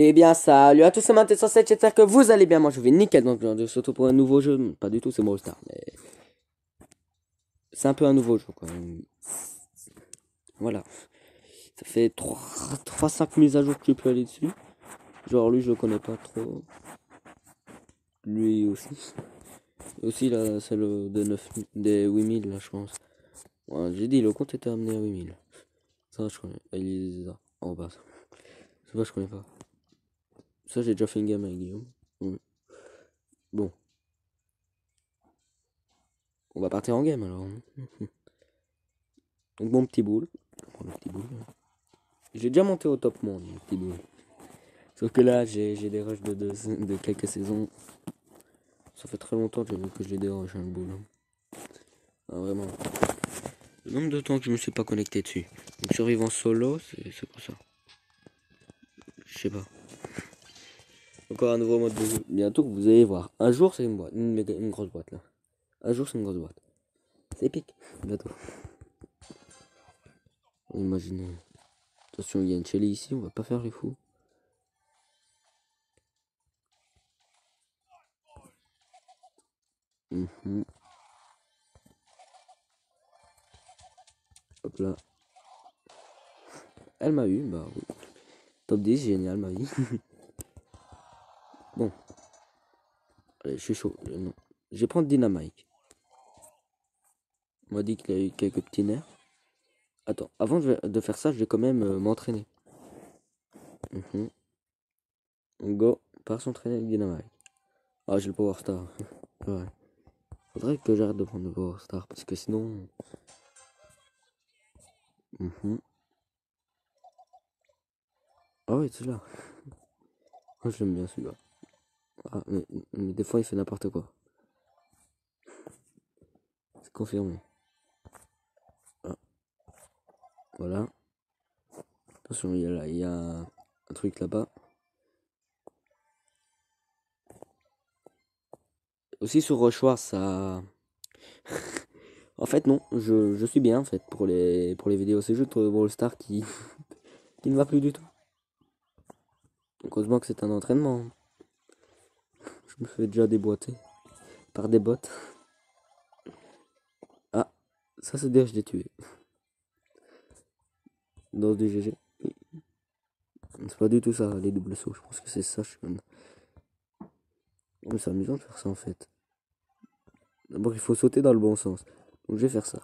Eh bien, salut à tous, c'est Matt107, j'espère que vous allez bien. Moi, je vais nickel, donc surtout pour un nouveau jeu. Pas du tout, c'est Brawl Stars, mais c'est un peu un nouveau jeu, quoi. Voilà. Ça fait 3-5 mises à jour que j'ai pu aller dessus. Genre, lui, je le connais pas trop. Lui aussi. Et aussi, là, c'est le des 8000, là, je pense. Ouais, j'ai dit, le compte était amené à 8000. Ça, je connais. Elisa, en bas. Ça, je connais pas. Ça, j'ai déjà fait une game avec Guillaume. Ouais. Bon, on va partir en game alors. Donc, mon petit boule. Le petit boule. J'ai déjà monté au top monde, mon petit boule. Sauf que là, j'ai des rushs de quelques saisons. Ça fait très longtemps que je l'ai des rushs, hein, le boule. Ah, vraiment. Le nombre de temps que je me suis pas connecté dessus. Donc, survivant solo, c'est quoi ça? Je sais pas. Encore un nouveau mode de jeu. Bientôt, vous allez voir. Un jour, c'est une boîte. Une grosse boîte, là. Un jour, c'est une grosse boîte. C'est épique. Bientôt. Imaginez. Attention, il y a une Shelly ici, on va pas faire les fous. Hop là. Elle m'a eu, bah oui. Top 10, génial ma vie. Bon, allez, je suis chaud. Non. Je vais prendre Dynamite. On m'a dit qu'il a eu quelques petits nerfs. Attends, avant de faire ça, je vais quand même m'entraîner. Go, part s'entraîner avec Dynamite. Ah, j'ai le Power Star. Ouais. Faudrait que j'arrête de prendre le Power Star parce que sinon. Ah oui, celui-là. Moi, je l'aime bien celui-là. Ah, mais des fois, il fait n'importe quoi. C'est confirmé. Ah, voilà. Attention, il y a un truc là-bas. Aussi sur Rochoir, ça. En fait, non, je suis bien en fait pour les vidéos. C'est juste Brawl Stars qui ne va plus du tout. Donc, heureusement que c'est un entraînement. Je me fais déjà déboîter par des bots. Ah, ça c'est dire je l'ai tué. Dans du GG. Oui. C'est pas du tout ça, les doubles sauts. Je pense que c'est ça. Mais c'est amusant de faire ça en fait. D'abord, il faut sauter dans le bon sens. Donc, je vais faire ça.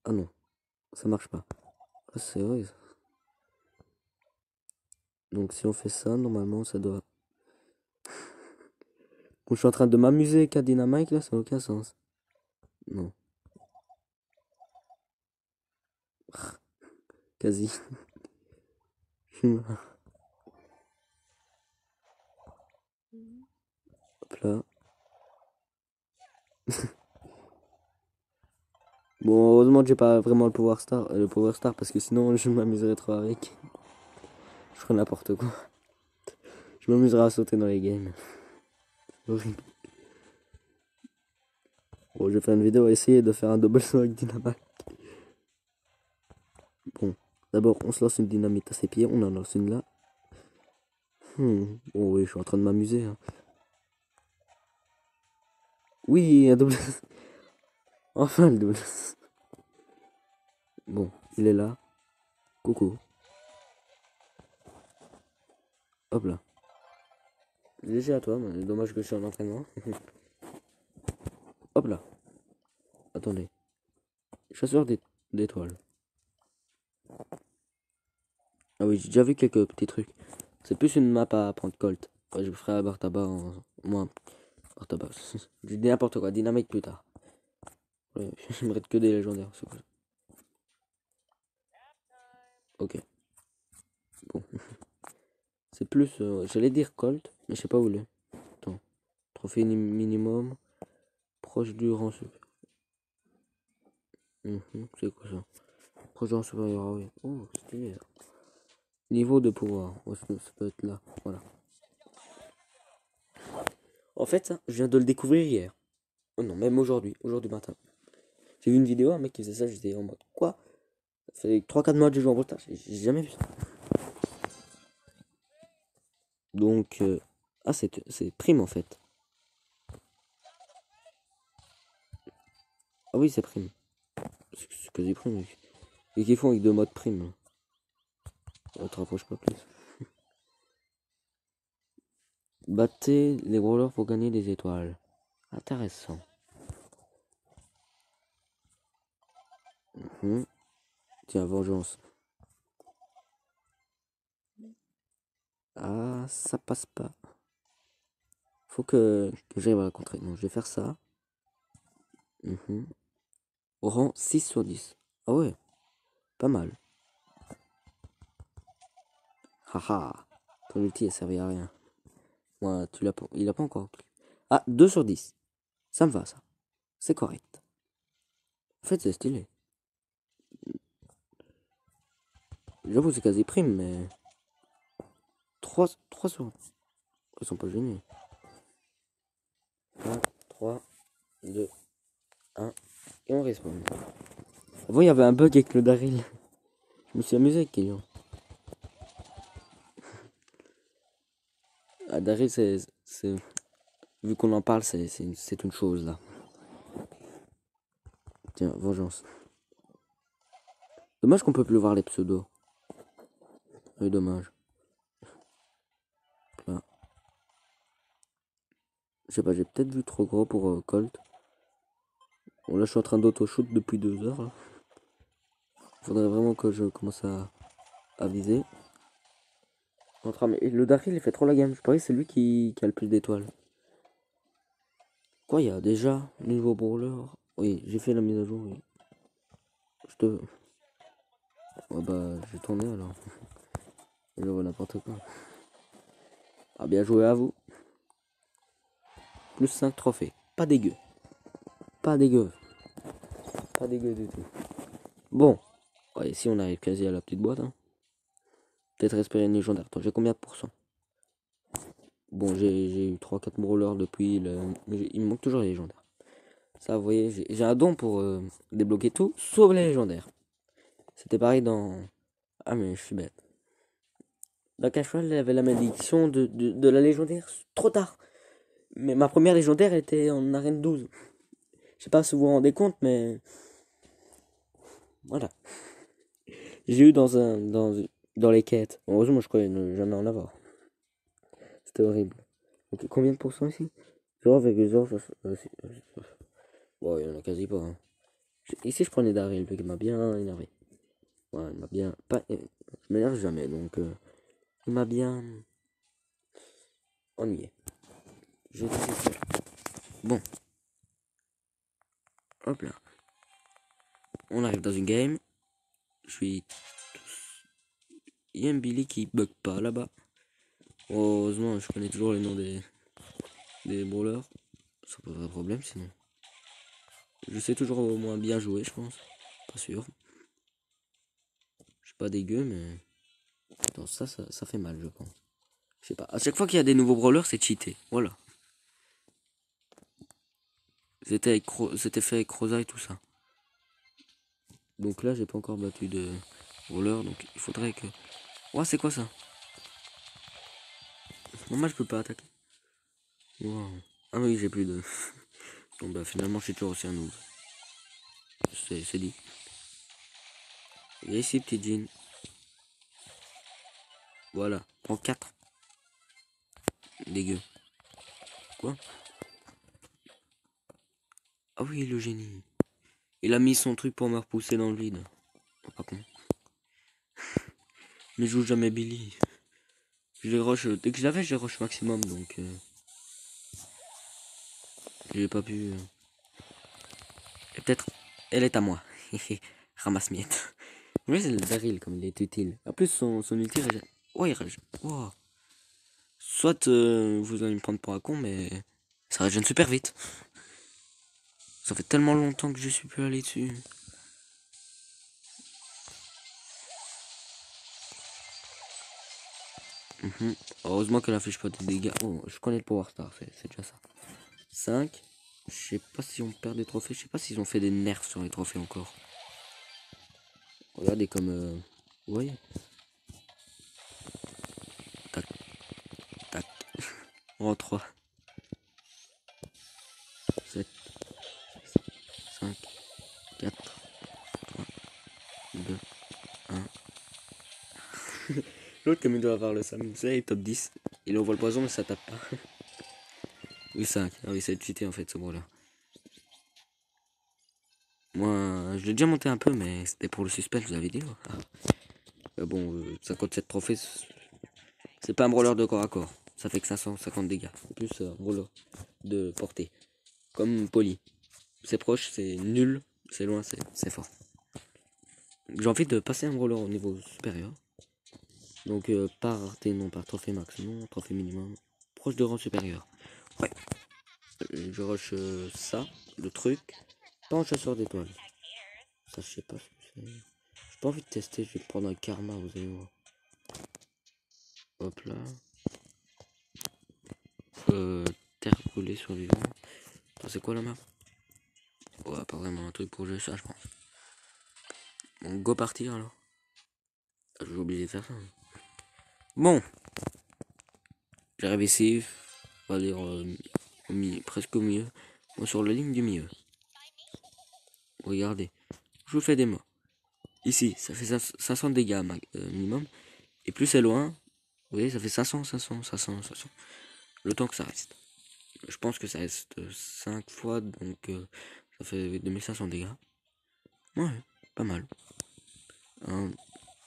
Ah non, ça marche pas. Ah, c'est vrai ça. Donc, si on fait ça, normalement, ça doit. Bon, je suis en train de m'amuser avec la dynamite là, ça n'a aucun sens. Non, quasi. Hop là. Bon, heureusement que j'ai pas vraiment le Power Star parce que sinon je m'amuserais trop avec. Je ferais n'importe quoi. Je m'amuserais à sauter dans les games. Horrible. Bon, je vais faire une vidéo à essayer de faire un double saut avec dynamite. Bon, d'abord on se lance une dynamite à ses pieds, on en lance une là. Bon, oui, je suis en train de m'amuser. Hein. Oui, un double. Enfin le double. Bon, il est là. Coucou. Hop là. GG à toi, mais dommage que je suis en entraînement. Hop là. Attendez. Chasseur d'étoiles. Ah oui, j'ai déjà vu quelques petits trucs. C'est plus une map à prendre Colt. Ouais, je ferai à Bartaba en. Moi, Bartaba. Je dis n'importe quoi. Dynamite plus tard. Ouais, je me reste que des légendaires. Ok. Bon. C'est plus. J'allais dire Colt, mais je sais pas où il est. Attends. Trophée minimum. Proche du rang super. C'est quoi ça? Proche du rang supérieur. Ah oui. Oh, stylé. Niveau de pouvoir. Ouais, ça peut être là. Voilà. En fait, ça, je viens de le découvrir hier. Oh non, même aujourd'hui. Aujourd'hui matin. J'ai vu une vidéo, un mec qui faisait ça. J'étais en mode quoi? Ça fait 3-4 mois que je joue en Brawl Stars. J'ai jamais vu ça. Donc, ah, c'est prime en fait. Ah oui, c'est prime. C'est quasi prime. Et qu'ils font avec 2 modes prime. On te rapproche pas plus. Battez les brawlers pour gagner des étoiles. Intéressant. Tiens, vengeance. Ah, ça passe pas. Faut que j'arrive à la contrer. Donc, je vais faire ça. Au rang 6/10. Ah ouais, pas mal. Haha. Ton ulti, elle servait à rien. Moi, tu l'as pas. Il a pas encore. Ah, 2/10. Ça me va, ça. C'est correct. En fait, c'est stylé. J'avoue, c'est quasi prime, mais. 3 sur. Ils sont pas géniaux. 1, 3, 2, 1. Et on respawn. Avant, il y avait un bug avec le Daryl. Je me suis amusé avec Kylian. Ah, Daryl, c'est. Vu qu'on en parle, c'est une chose là. Tiens, vengeance. Dommage qu'on peut plus voir les pseudos. Oui, dommage. Là. Je sais pas, j'ai peut-être vu trop gros pour Colt. Bon, là, je suis en train d'auto-shoot depuis 2 heures. Là. Faudrait vraiment que je commence à viser. Mais le Daryl, il fait trop la gamme. Je parie que c'est lui qui a le plus d'étoiles. Quoi, il y a déjà le nouveau brawler? Oui, j'ai fait la mise à jour, oui. Je te... Ouais, bah, j'ai tourné alors. Je vois n'importe quoi. Ah, bien joué à vous. Plus 5 trophées. Pas dégueu. Pas dégueu. Pas dégueu du tout. Bon. Ouais, ici, on arrive quasi à la petite boîte. Hein. Peut-être espérer une légendaire. Attends, j'ai combien de pourcents? Bon, j'ai eu 3-4 brawlers depuis. Mais il me manque toujours les légendaires. Ça, vous voyez, j'ai un don pour débloquer tout, sauf les légendaires. C'était pareil dans... Ah, mais je suis bête. Dans Clash Royale, il avait la malédiction de la légendaire trop tard. Mais ma première légendaire était en arène 12. Je sais pas si vous vous rendez compte, mais... Voilà. J'ai eu dans les quêtes. Heureusement, je croyais ne jamais en avoir. C'était horrible. Ok, combien de pourcents ici? 0,0. Bon, il y en a quasi pas. Hein. Ici, je prenais Daryl, il m'a bien énervé. Ouais, il m'a bien... Pas... Je m'énerve jamais, donc... Il m'a bien... ennuyé. Bon. Hop là. On arrive dans une game. Je suis... Il y a un Billy qui bug pas là-bas. Heureusement, je connais toujours les noms des brawlers. Ça poserait problème sinon. Je sais toujours au moins bien jouer, je pense. Pas sûr. Je suis pas dégueu, mais... Attends, ça fait mal, je pense. Je sais pas. À chaque fois qu'il y a des nouveaux brawlers, c'est cheaté. Voilà. C'était fait avec Rosa et tout ça. Donc là, j'ai pas encore battu de brawler, donc il faudrait que... Ouais, c'est quoi ça? Normal, je peux pas attaquer. Wow. Ah oui, j'ai plus de... Bon bah finalement, je suis toujours aussi un noob. C'est dit. Et ici, petit jean. Voilà, prends 4. Dégueu. Quoi? Ah oui, le génie. Il a mis son truc pour me repousser dans le vide. Oh, pas con. Mais je joue jamais Billy. J'ai rush, dès que je l'avais, j'ai rush maximum, donc... j'ai pas pu... Et peut-être... Elle est à moi. Ramasse miette. Oui, c'est le Daryl, comme il est utile. En plus, son ulti régène... Oh, il régène... Oh. Soit vous allez me prendre pour un con, mais... Ça régène super vite. Ça fait tellement longtemps que je suis plus allé dessus. Heureusement qu'elle affiche pas des dégâts. Oh, je connais le Power Star, c'est déjà ça. 5. Je sais pas si on perd des trophées. Je sais pas s'ils ont fait des nerfs sur les trophées encore. Regardez comme... Vous voyez. Tac. Oh, 3, 7, 5, 4, 3, 2, 1. L'autre, comme il doit avoir le Sam, ça, il est top 10. Il envoie le poison, mais ça tape pas. Oui, 5. Ah oui, c'est cheaté en fait, ce bro-là. Moi, je l'ai déjà monté un peu, mais c'était pour le suspense, je vous avais dit. Ah. Mais bon, 57 trophées, c'est pas un brawler de corps à corps. Ça fait que 550 dégâts. Plus un brawler de portée. Comme Poli. C'est proche, c'est nul. C'est loin, c'est fort. J'ai envie de passer un brawler au niveau supérieur. Donc par rareté, non par trophée max, non, trophée minimum. Proche de rang supérieur. Ouais. Je rush ça, le truc. Pas en chasseur d'étoiles. Ça, je sais pas ce que c'est. J'ai pas envie de tester, je vais prendre un karma, vous allez voir. Hop là. Terre brûlée survivant. C'est quoi la map? Ouais, pas vraiment un truc pour jouer ça, je pense. Bon, go partir alors. Ah, j'ai oublié de faire ça. Bon. J'arrive ici. On va dire au milieu, presque au milieu. Bon, sur la ligne du milieu. Regardez. Je vous fais des mots. Ici, ça fait 500 dégâts minimum. Et plus c'est loin, vous voyez, ça fait 500, 500, 500, 500. Le temps que ça reste. Je pense que ça reste 5 fois, donc ça fait 2500 dégâts. Ouais, pas mal.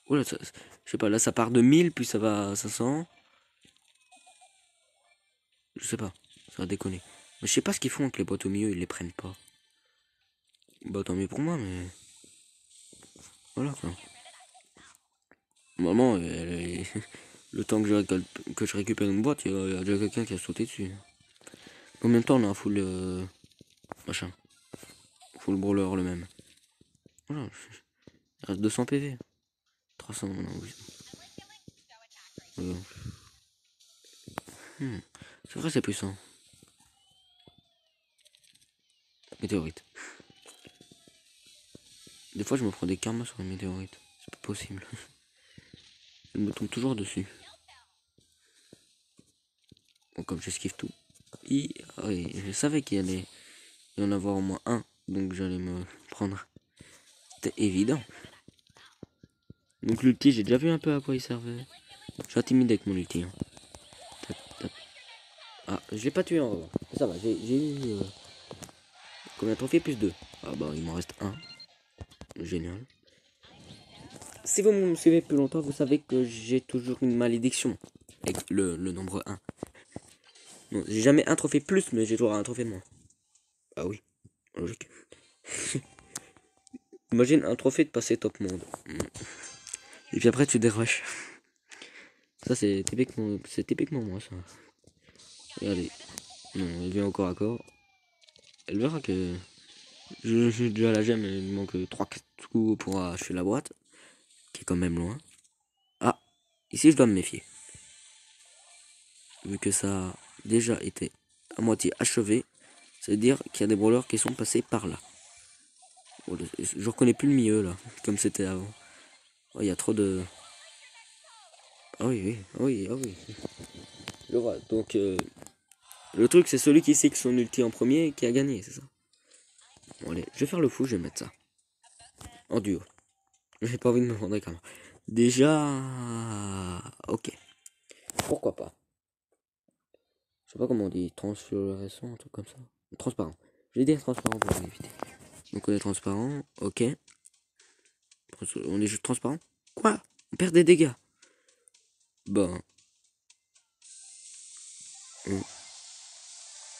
Oula, je sais pas, là ça part de 1000, puis ça va à 500. Je sais pas, ça va déconner. Mais je sais pas ce qu'ils font avec les boîtes au milieu, ils les prennent pas. Bah tant mieux pour moi, mais... Voilà quoi. Normalement, le temps que je récupère une boîte, il y a déjà quelqu'un qui a sauté dessus. En même temps, on a un full... machin. Full brawler le même. Voilà, il reste 200 PV. 300 maintenant, oui. C'est vrai, c'est puissant. Météorite. Des fois, je me prends des karmas sur les météorites. C'est pas possible. Je me tombe toujours dessus. Bon, comme j'esquive tout. Ah oui, je savais qu'il allait y en avoir au moins un. Donc j'allais me prendre. C'était évident. Donc l'ulti, j'ai déjà vu un peu à quoi il servait. Je suis intimidé avec mon ulti. Hein. Ah, je l'ai pas tué en revanche. Ça va, j'ai eu... combien de trophées? Plus 2. Ah bah, il m'en reste un. Génial. Si vous me suivez plus longtemps, vous savez que j'ai toujours une malédiction. Avec le nombre 1. Non, j'ai jamais un trophée plus, mais j'ai toujours un trophée de moins. Ah oui, logique. Imagine un trophée de passer top monde. Et puis après tu déroches. Ça c'est typiquement moi ça. Regardez. Non, elle vient encore à corps. Elle verra que je suis déjà à la gemme, il me manque 3-4 coups pour achever la boîte. Qui est quand même loin. Ah, ici je dois me méfier. Vu que ça a déjà été à moitié achevé, ça veut dire qu'il y a des brawlers qui sont passés par là. Je reconnais plus le milieu là, comme c'était avant. Oh, il y a trop de... Ah oui, oui, ah oui, ah oui. Je vois, donc le truc c'est celui qui sait que son ulti en premier qui a gagné, c'est ça. Bon allez, je vais faire le fou, je vais mettre ça. En duo. J'ai pas envie de me rendre quand même. Déjà... Ok. Pourquoi pas. Je sais pas comment on dit, transfluorescent, un truc comme ça. Transparent. Je vais dire transparent pour éviter. Donc on est transparent, ok. On est juste transparent. Quoi? On perd des dégâts. Bon.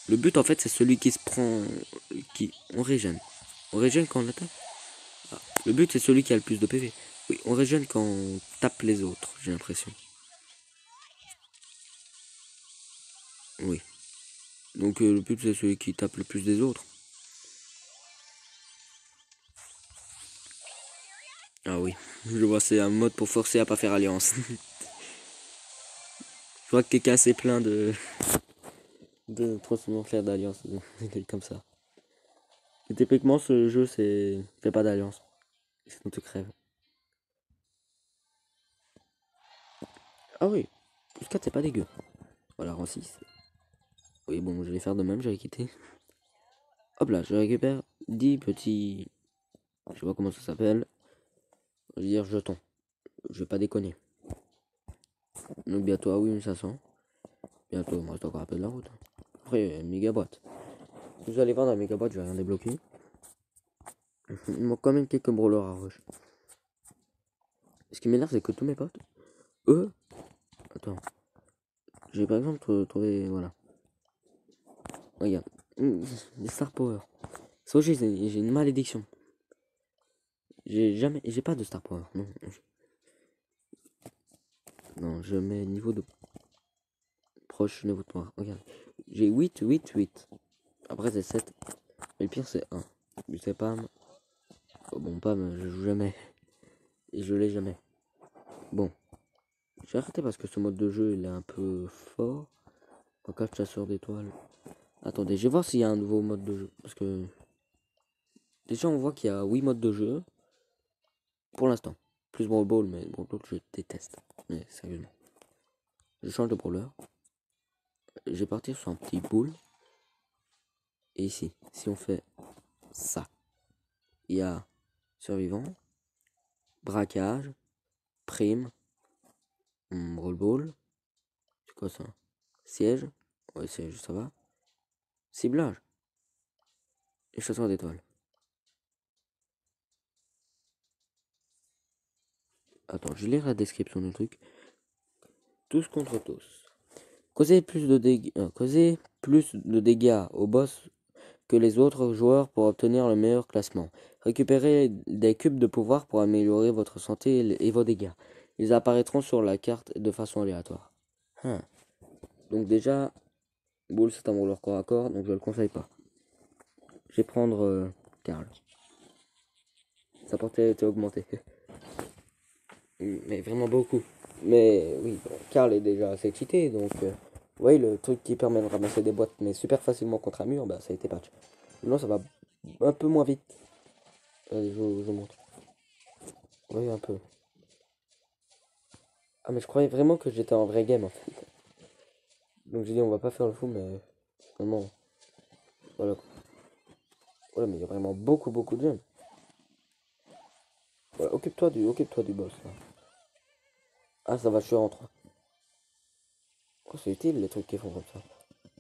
Le but en fait c'est celui qui se prend... On régène. On régène quand on attaque. Ah. Le but c'est celui qui a le plus de PV. Oui, on régène quand on tape les autres, j'ai l'impression. Oui. Donc le but c'est celui qui tape le plus des autres. Ah oui, je vois c'est un mode pour forcer à pas faire alliance. Je vois que quelqu'un s'est plein de trop souvent faire d'alliance, comme ça. Et typiquement ce jeu c'est fait pas d'alliance. Sinon tu crèves. Ah oui, plus 4 c'est pas dégueu. Voilà, rang 6. Oui, bon, je vais faire de même, j'avais quitté. Hop là, je récupère 10 petits... Je sais pas comment ça s'appelle. Je veux dire jetons. Je vais pas déconner. Donc bientôt à 8500. Bientôt, il me reste encore un peu de la route. Après, méga boîte. Si vous allez vendre la méga boîte, je vais rien débloquer. Il manque quand même quelques brawlers à rush. Ce qui m'énerve, c'est que tous mes potes, eux... Attends. J'ai par exemple trouvé... Voilà. Regarde. Des Star Power. Sauf que j'ai une malédiction. J'ai pas de Star Power. Non. Non, je mets niveau de proche niveau de power. Regarde. J'ai 8, 8, 8. Après c'est 7. Mais le pire c'est 1. C'est Pam. Oh, bon, Pam, je joue jamais. Et je l'ai jamais. Bon. J'ai arrêté parce que ce mode de jeu il est un peu fort. En cas de chasseur d'étoiles. Attendez, je vais voir s'il y a un nouveau mode de jeu. Parce que. Déjà on voit qu'il y a 8 modes de jeu. Pour l'instant. Plus Brawl Ball, mais Brawl Ball je déteste. Mais sérieusement. Je change de brawler. Je vais partir sur un petit boule. Et ici, si on fait ça, il y a survivant, braquage, prime, roll ball, c'est quoi ça? Siège, ouais siège, ça va. Ciblage, et chasseur d'étoiles. Attends, je vais lire la description du truc. Tous contre tous. Causez plus de dégâts au boss que les autres joueurs pour obtenir le meilleur classement. Récupérez des cubes de pouvoir pour améliorer votre santé et vos dégâts. Ils apparaîtront sur la carte de façon aléatoire. Donc déjà, Bull c'est un brawler corps à corps, donc je le conseille pas. Je vais prendre Karl. Sa portée a été augmentée. Mais vraiment beaucoup. Mais oui, Karl est déjà assez cheaté, donc... vous voyez, le truc qui permet de ramasser des boîtes, mais super facilement contre un mur, bah ça a été patch. Maintenant ça va un peu moins vite. Allez, je vous montre. Oui, un peu. Ah, mais je croyais vraiment que j'étais en vrai game, en fait. Donc j'ai dit, on va pas faire le fou, mais... Vraiment, voilà. Voilà, mais il y a vraiment beaucoup, beaucoup de jeunes. Voilà, occupe-toi du boss, là. Ah, ça va, je suis en 3. Oh, c'est utile, les trucs qui font comme ça.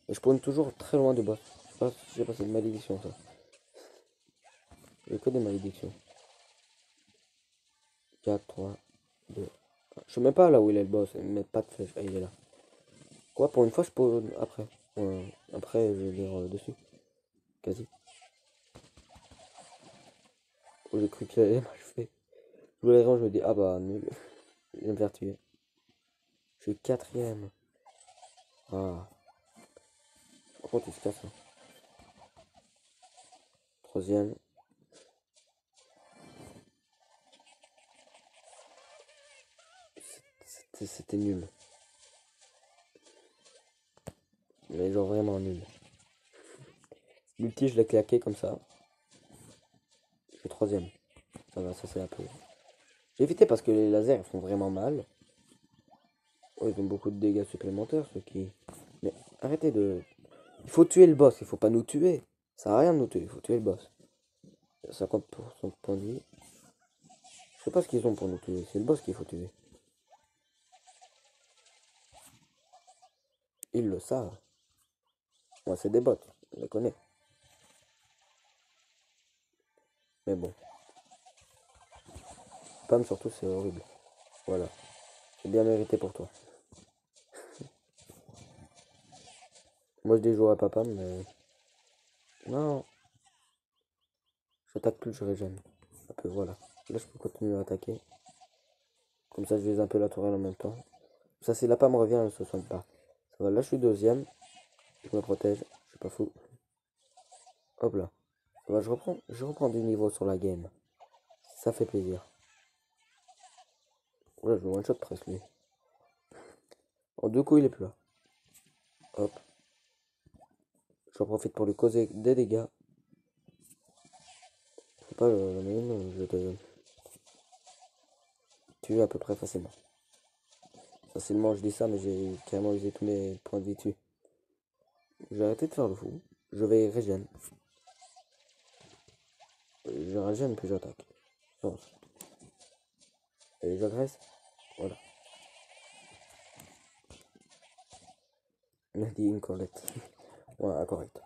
Et je prends toujours très loin du boss. Je sais pas, c'est une malédiction, ça. J'ai que des malédictions. 4, 3, 2... Je sais même pas là où il est le boss, ils me mettent pas de flèche. Ah, il est là. Quoi, pour une fois, je peux... Après. Après, je vais lire dessus. Quasi. Oh, j'ai cru qu'il allait mal fait. Je voulais je me dis, ah bah, nul. Il va me faire tuer. Je suis quatrième. Ah. Par contre, il se casse. Hein. Troisième. C'était nul. Mais genre vraiment nul. L'ulti, je l'ai claqué comme ça. Je suis troisième. Ça va, ça c'est un peu... J'ai évité parce que les lasers ils font vraiment mal. Oh, ils ont beaucoup de dégâts supplémentaires, ceux qui... Mais arrêtez de... Il faut tuer le boss, il faut pas nous tuer. Ça sert à rien de nous tuer, il faut tuer le boss. 50% de points de vie. Je sais pas ce qu'ils ont pour nous tuer, c'est le boss qu'il faut tuer. Ils le savent. Moi, c'est des bots, je les connais. Mais bon. Pam, surtout, c'est horrible. Voilà. C'est bien mérité pour toi. Moi, je déjouerai pas Pam, mais... Non. J'attaque plus, je régène. Un peu, voilà. Là, je peux continuer à attaquer. Comme ça, je vise un peu la tourelle en même temps. Ça, si la Pam revient, elle ne se soigne pas. Ça va, là, je suis deuxième. Je me protège. Je suis pas fou. Hop là. Ça va, je reprends du niveau sur la game. Ça fait plaisir. Oula, je me one-shot presque, lui. En deux coups, il est plus là. Hop. J'en profite pour lui causer des dégâts. C'est pas la moyenne, je te tue à peu près facilement. Facilement, je dis ça, mais j'ai carrément usé tous mes points de vie dessus. Je vais arrêter de faire le fou. Je vais régène. Je régène puis j'attaque. Non. Et j'agresse. Voilà. On a dit une corvette. Ouais, correct.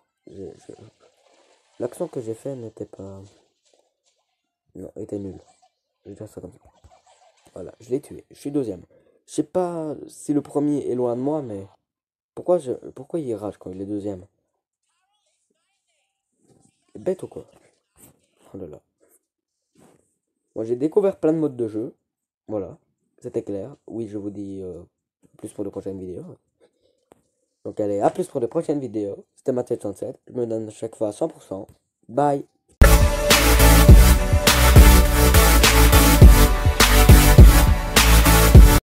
L'action que j'ai fait n'était pas... Non, était nulle. Je vais dire ça comme ça. Voilà, je l'ai tué. Je suis deuxième. Je sais pas si le premier est loin de moi, mais... Pourquoi il rage quand il est deuxième? Il est bête ou quoi? Oh là là. Moi, j'ai découvert plein de modes de jeu. Voilà. C'était clair. Oui, je vous dis plus pour de prochaines vidéos. Donc allez, à plus pour de prochaines vidéos. C'était Mathieu 37. Je me donne à chaque fois à 100%. Bye.